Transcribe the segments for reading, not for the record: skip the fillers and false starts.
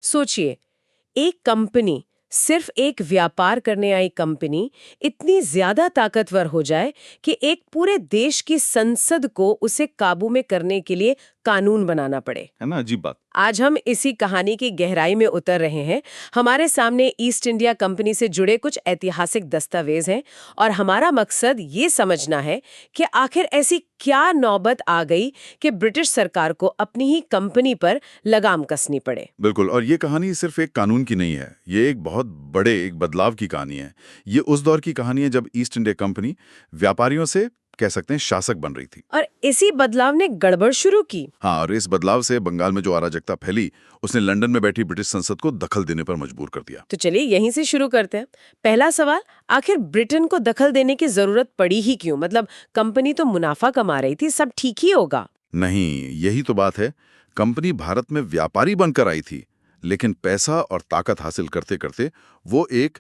सोचिए, एक कंपनी, सिर्फ एक व्यापार करने आई कंपनी इतनी ज्यादा ताकतवर हो जाए कि एक पूरे देश की संसद को उसे काबू में करने के लिए कानून बनाना पड़े। है ना, अजीब बात। आज हम इसी कहानी की गहराई में उतर रहे हैं। हमारे सामने ईस्ट इंडिया कंपनी से जुड़े कुछ ऐतिहासिक दस्तावेज हैं और हमारा मकसद ये समझना है कि आखिर ऐसी क्या नौबत आ गई कि ब्रिटिश सरकार को अपनी ही कंपनी पर लगाम कसनी पड़े। बिल्कुल, और ये कहानी सिर्फ एक कानून की नहीं है, ये एक बहुत बड़े एक बदलाव की कहानी है। ये उस दौर की कहानी है जब ईस्ट इंडिया कंपनी व्यापारियों से कह सकते हैं शासक बन रही थी। और इसी बदलाव ने गड़बड़ शुरू की। हाँ, और इस बदलाव से बंगाल में जो अराजकता फैली, उसने लंदन में बैठी ब्रिटिश संसद को दखल देने पर मजबूर कर दिया। तो चलिए यहीं से शुरू करते हैं। पहला सवाल, आखिर ब्रिटेन को दखल देने की जरूरत पड़ी ही क्यों? मतलब कंपनी तो मुनाफा कमा रही थी, सब ठीक ही होगा। नहीं, यही तो बात है। कंपनी भारत में व्यापारी बनकर आई थी, लेकिन पैसा और ताकत हासिल करते करते वो एक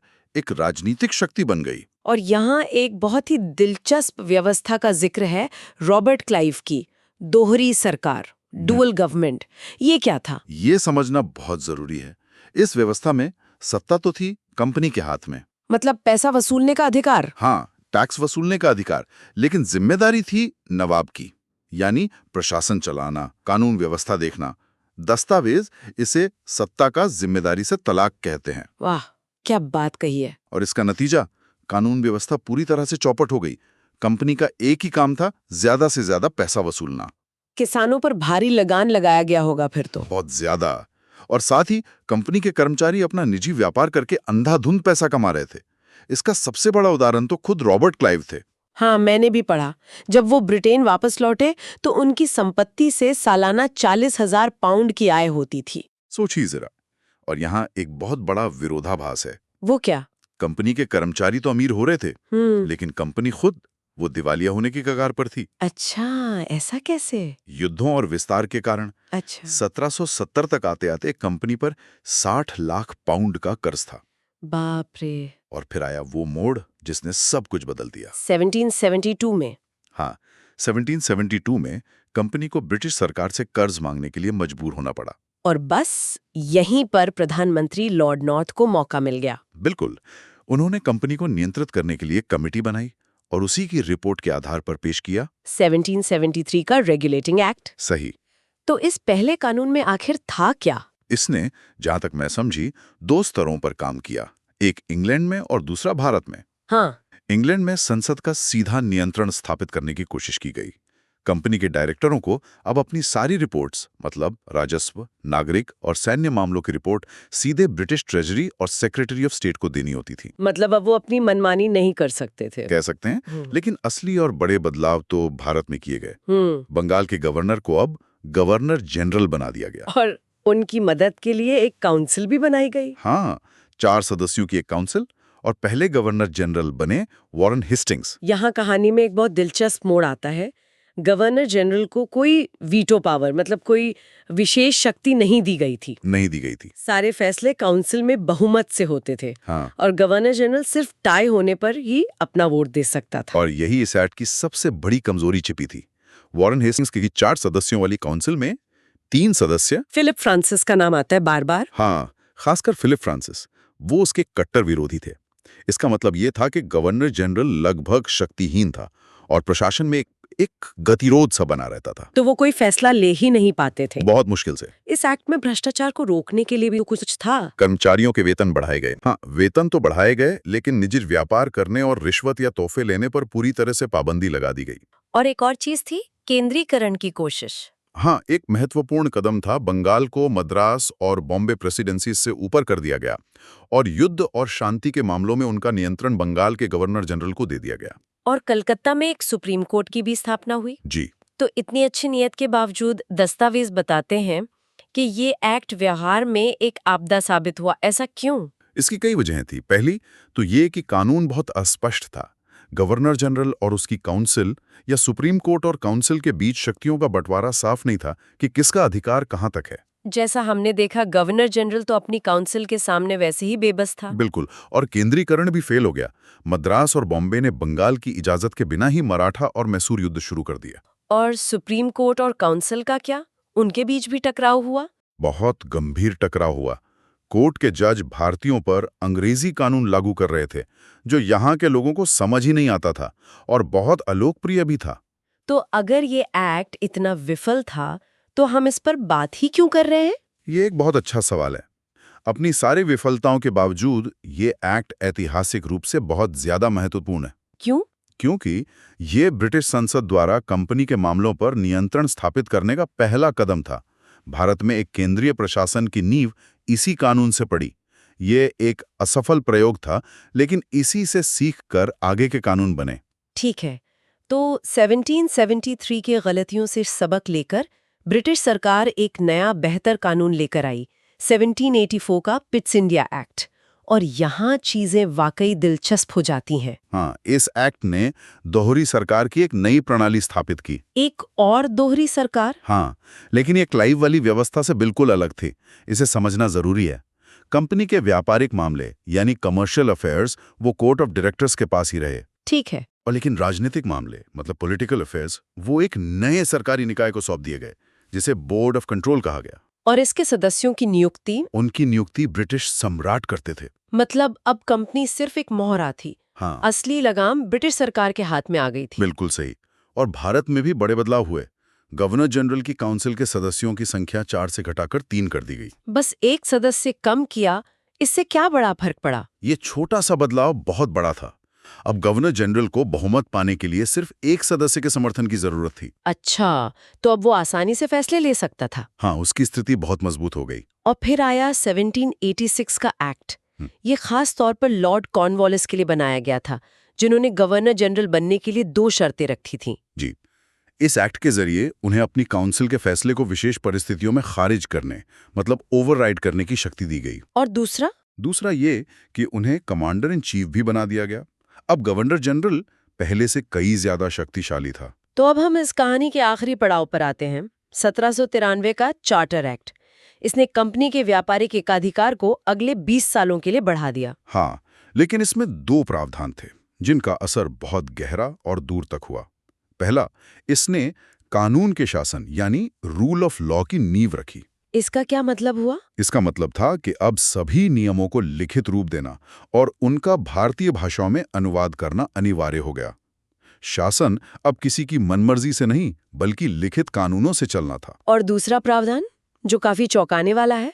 राजनीतिक शक्ति बन गई। और यहाँ एक बहुत ही दिलचस्प व्यवस्था का जिक्र है, रॉबर्ट क्लाइव की दोहरी सरकार, डुअल गवर्नमेंट। ये क्या था? ये समझना बहुत जरूरी है। इस व्यवस्था में सत्ता तो थी कंपनी के हाथ में। मतलब पैसा वसूलने का अधिकार। हाँ, टैक्स वसूलने का अधिकार, लेकिन जिम्मेदारी थी नवाब की, यानी प्रशासन चलाना, कानून व्यवस्था देखना। दस्तावेज इसे सत्ता का जिम्मेदारी से तलाक कहते हैं। वाह, क्या बात कही है। और इसका नतीजा, कानून व्यवस्था पूरी तरह से चौपट हो गई। कंपनी का एक ही काम था, ज्यादा से ज्यादा पैसा वसूलना। किसानों पर भारी लगान लगाया गया होगा फिर तो। बहुत ज्यादा। और साथ ही कंपनी के कर्मचारी अपना निजी व्यापार करके अंधाधुंध पैसा कमा रहे थे। इसका सबसे बड़ा उदाहरण तो खुद रॉबर्ट क्लाइव थे। हाँ, मैंने भी पढ़ा। जब वो ब्रिटेन वापस लौटे तो उनकी संपत्ति से सालाना 40,000 पाउंड की आय होती थी। सोचिए जरा। और यहाँ एक बहुत बड़ा विरोधाभास है। वो क्या? कंपनी के कर्मचारी तो अमीर हो रहे थे, लेकिन कंपनी खुद वो दिवालिया होने की कगार पर थी। अच्छा, ऐसा कैसे? युद्धों और विस्तार के कारण। अच्छा। 1770 तक आते आते कंपनी पर 60 लाख पाउंड का कर्ज था। बाप रे। और फिर आया वो मोड़ जिसने सब कुछ बदल दिया। 1772 में। हाँ, 1772 में कंपनी को ब्रिटिश सरकार से कर्ज मांगने के लिए मजबूर होना पड़ा। और बस यहीं पर प्रधानमंत्री लॉर्ड नॉर्थ को मौका मिल गया। बिल्कुल। उन्होंने कंपनी को नियंत्रित करने के लिए कमेटी बनाई और उसी की रिपोर्ट के आधार पर पेश किया 1773 का रेगुलेटिंग एक्ट। सही। तो इस पहले कानून में आखिर था क्या? इसने, जहां तक मैं समझी, 2 स्तरों पर काम किया, एक इंग्लैंड में और दूसरा भारत में। हाँ। इंग्लैंड में संसद का सीधा नियंत्रण स्थापित करने की कोशिश की गई। कंपनी के डायरेक्टरों को अब अपनी सारी रिपोर्ट्स, मतलब राजस्व, नागरिक और सैन्य मामलों की रिपोर्ट, सीधे ब्रिटिश ट्रेजरी और सेक्रेटरी ऑफ स्टेट को देनी होती थी। मतलब अब वो अपनी मनमानी नहीं कर सकते थे। कह सकते हैं। लेकिन असली और बड़े बदलाव तो भारत में किए गए। बंगाल के गवर्नर को अब गवर्नर जनरल बना दिया गया। और उनकी मदद के लिए एक काउंसिल भी बनाई गई। हाँ, 4 सदस्यों की एक काउंसिल। और पहले गवर्नर जनरल बने वॉरेन हेस्टिंग्स। यहाँ कहानी में एक बहुत दिलचस्प मोड़ आता है। गवर्नर जनरल को कोई वीटो पावर, मतलब कोई विशेष शक्ति नहीं दी गई थी। सारे फैसले काउंसिल में बहुमत से होते थे। हाँ। और गवर्नर जनरल सिर्फ टाई होने पर ही अपना वोट दे सकता था। और यही इस एक्ट की सबसे बड़ी कमजोरी छिपी थी। वॉरेन हेस्टिंग्स की 4 सदस्यों वाली काउंसिल में 3 सदस्य। फिलिप फ्रांसिस का नाम आता है बार बार। हाँ, खासकर फिलिप फ्रांसिस, वो उसके कट्टर विरोधी थे। इसका मतलब ये था कि गवर्नर जनरल लगभग शक्तिहीन था और प्रशासन में एक गतिरोध सा बना रहता था। तो वो कोई फैसला ले ही नहीं पाते थे। बहुत मुश्किल से। इस एक्ट में भ्रष्टाचार को रोकने के लिए भी कुछ था। कर्मचारियों के वेतन बढ़ाए गए। हाँ, वेतन तो बढ़ाए गए, लेकिन निजी व्यापार करने और रिश्वत या तोहफे लेने पर पूरी तरह से पाबंदी लगा दी गई। और एक और चीज थी, केंद्रीकरण की कोशिश। हाँ, एक महत्वपूर्ण कदम था। बंगाल को मद्रास और बॉम्बे प्रेसिडेंसी से ऊपर कर दिया गया और युद्ध और शांति के मामलों में उनका नियंत्रण बंगाल के गवर्नर जनरल को दे दिया गया। और कलकत्ता में एक सुप्रीम कोर्ट की भी स्थापना हुई। जी। तो इतनी अच्छी नीयत के बावजूद दस्तावेज बताते हैं कि ये एक्ट व्यवहार में एक आपदा साबित हुआ। ऐसा क्यों? इसकी कई वजहें थी। पहली तो ये कि कानून बहुत अस्पष्ट था। गवर्नर जनरल और उसकी काउंसिल या सुप्रीम कोर्ट और काउंसिल के बीच शक्तियों का बंटवारा साफ नहीं था कि किसका अधिकार कहां तक है। जैसा हमने देखा, गवर्नर जनरल तो अपनी काउंसिल के सामने वैसे ही बेबस था। बिल्कुल। और केंद्रीकरण भी फेल हो गया। मद्रास और बॉम्बे ने बंगाल की इजाजत के बिना ही मराठा और मैसूर युद्ध शुरू कर दिया। और सुप्रीम कोर्ट और काउंसिल का क्या? उनके बीच भी टकराव हुआ। बहुत गंभीर टकराव हुआ। कोर्ट के जज भारतीयों पर अंग्रेजी कानून लागू कर रहे थे जो यहाँ के लोगों को समझ ही नहीं आता था और बहुत अलोकप्रिय भी था। तो अगर ये एक्ट इतना विफल था तो हम इस पर बात ही क्यों कर रहे हैं? ये एक बहुत अच्छा सवाल है। अपनी सारी विफलताओं के बावजूद ये एक्ट ऐतिहासिक रूप से बहुत ज्यादा महत्वपूर्ण है। क्यों? क्योंकि ये ब्रिटिश संसद द्वारा कंपनी के मामलों पर नियंत्रण स्थापित करने का पहला कदम था। भारत में एक केंद्रीय प्रशासन की नींव इसी कानून से पड़ी। ये एक असफल प्रयोग था, लेकिन इसी से सीख कर आगे के कानून बने। ठीक है, तो 1773 की गलतियों से सबक लेकर ब्रिटिश सरकार एक नया बेहतर कानून लेकर आई, 1784 का पिट्स इंडिया एक्ट। और यहाँ चीजें वाकई दिलचस्प हो जाती हैं। हाँ, इस एक्ट ने दोहरी सरकार की एक नई प्रणाली स्थापित की। एक और दोहरी सरकार? हाँ, लेकिन ये क्लाइव वाली व्यवस्था से बिल्कुल अलग थी। इसे समझना जरूरी है। कंपनी के व्यापारिक मामले यानी कमर्शियल अफेयर्स वो कोर्ट ऑफ डायरेक्टर्स के पास ही रहे। ठीक है। और लेकिन राजनीतिक मामले मतलब पॉलिटिकल अफेयर्स वो एक नए सरकारी निकाय को सौंप दिए गए, जिसे बोर्ड ऑफ कंट्रोल कहा गया। और इसके सदस्यों की नियुक्ति? उनकी नियुक्ति ब्रिटिश सम्राट करते थे। मतलब अब कंपनी सिर्फ एक मोहरा थी। हाँ, असली लगाम ब्रिटिश सरकार के हाथ में आ गई थी। बिल्कुल सही। और भारत में भी बड़े बदलाव हुए। गवर्नर जनरल की काउंसिल के सदस्यों की संख्या 4 से घटाकर 3 कर दी गई। बस एक सदस्य कम किया, इससे क्या बड़ा फर्क पड़ा? ये छोटा सा बदलाव बहुत बड़ा था। अब गवर्नर जनरल को बहुमत पाने के लिए सिर्फ एक सदस्य के समर्थन की जरूरत थी। अच्छा, तो अब वो आसानी से फैसले ले सकता था। हाँ, उसकी स्थिति बहुत मजबूत हो गई। और फिर आया 1786 का एक्ट। ये खास तौर पर लॉर्ड कॉर्नवालिस के लिए बनाया गया था, जिन्होंने गवर्नर जनरल बनने के लिए 2 शर्तें रखी थीं। जी, इस एक्ट के जरिए उन्हें अपनी काउंसिल के फैसले को विशेष परिस्थितियों में खारिज करने मतलब ओवरराइड करने की शक्ति दी गई। और दूसरा ये कि उन्हें कमांडर इन चीफ भी बना दिया गया। अब गवर्नर जनरल पहले से कई ज्यादा शक्तिशाली था। तो अब हम इस कहानी के आखिरी पड़ाव पर आते हैं, 1793 का चार्टर एक्ट। इसने कंपनी के व्यापारिक एकाधिकार को अगले 20 सालों के लिए बढ़ा दिया। हाँ, लेकिन इसमें 2 प्रावधान थे जिनका असर बहुत गहरा और दूर तक हुआ। पहला, इसने कानून के शासन यानी रूल ऑफ लॉ की नींव रखी। इसका क्या मतलब हुआ? इसका मतलब था कि अब सभी नियमों को लिखित रूप देना और उनका भारतीय भाषाओं में अनुवाद करना अनिवार्य हो गया। शासन अब किसी की मनमर्जी से नहीं बल्कि लिखित कानूनों से चलना था। और दूसरा प्रावधान जो काफी चौंकाने वाला है,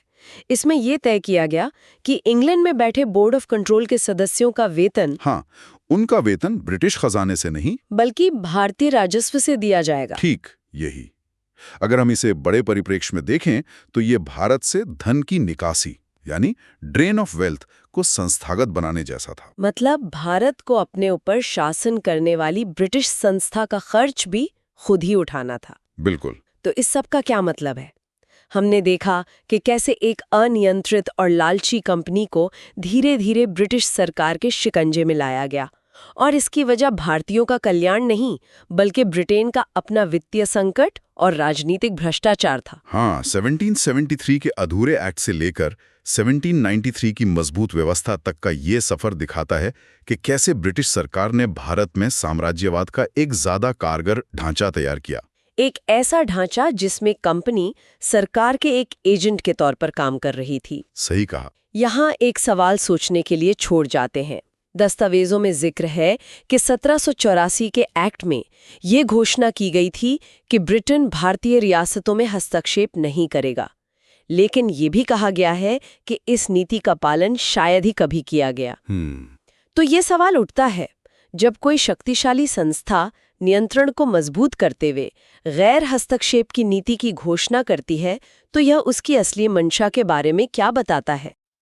इसमें यह तय किया गया कि इंग्लैंड में बैठे बोर्ड ऑफ कंट्रोल के सदस्यों का वेतन, हाँ, उनका वेतन ब्रिटिश खजाने से नहीं बल्कि भारतीय राजस्व से दिया जाएगा। ठीक यही। अगर हम इसे बड़े परिप्रेक्ष्य में देखें तो ये भारत से धन की निकासी यानी ड्रेन ऑफ वेल्थ को संस्थागत बनाने जैसा था। मतलब भारत को अपने ऊपर शासन करने वाली ब्रिटिश संस्था का खर्च भी खुद ही उठाना था। बिल्कुल। तो इस सब का क्या मतलब है? हमने देखा कि कैसे एक अनियंत्रित और लालची कंपनी को धीरे धीरे ब्रिटिश सरकार के शिकंजे में लाया गया, और इसकी वजह भारतीयों का कल्याण नहीं बल्कि ब्रिटेन का अपना वित्तीय संकट और राजनीतिक भ्रष्टाचार था। हाँ, 1773 के अधूरे एक्ट से लेकर 1793 की मजबूत व्यवस्था तक का ये सफर दिखाता है कि कैसे ब्रिटिश सरकार ने भारत में साम्राज्यवाद का एक ज्यादा कारगर ढांचा तैयार किया। एक ऐसा ढांचा जिसमें कंपनी सरकार के एक एजेंट के तौर पर काम कर रही थी। सही कहा। यहाँ एक सवाल सोचने के लिए छोड़ जाते हैं। दस्तावेजों में जिक्र है कि 1784 के एक्ट में ये घोषणा की गई थी कि ब्रिटेन भारतीय रियासतों में हस्तक्षेप नहीं करेगा, लेकिन ये भी कहा गया है कि इस नीति का पालन शायद ही कभी किया गया। तो ये सवाल उठता है, जब कोई शक्तिशाली संस्था नियंत्रण को मजबूत करते हुए गैर हस्तक्षेप की नीति की घोषणा करती है, तो यह उसकी असली मंशा के बारे में क्या बताता है?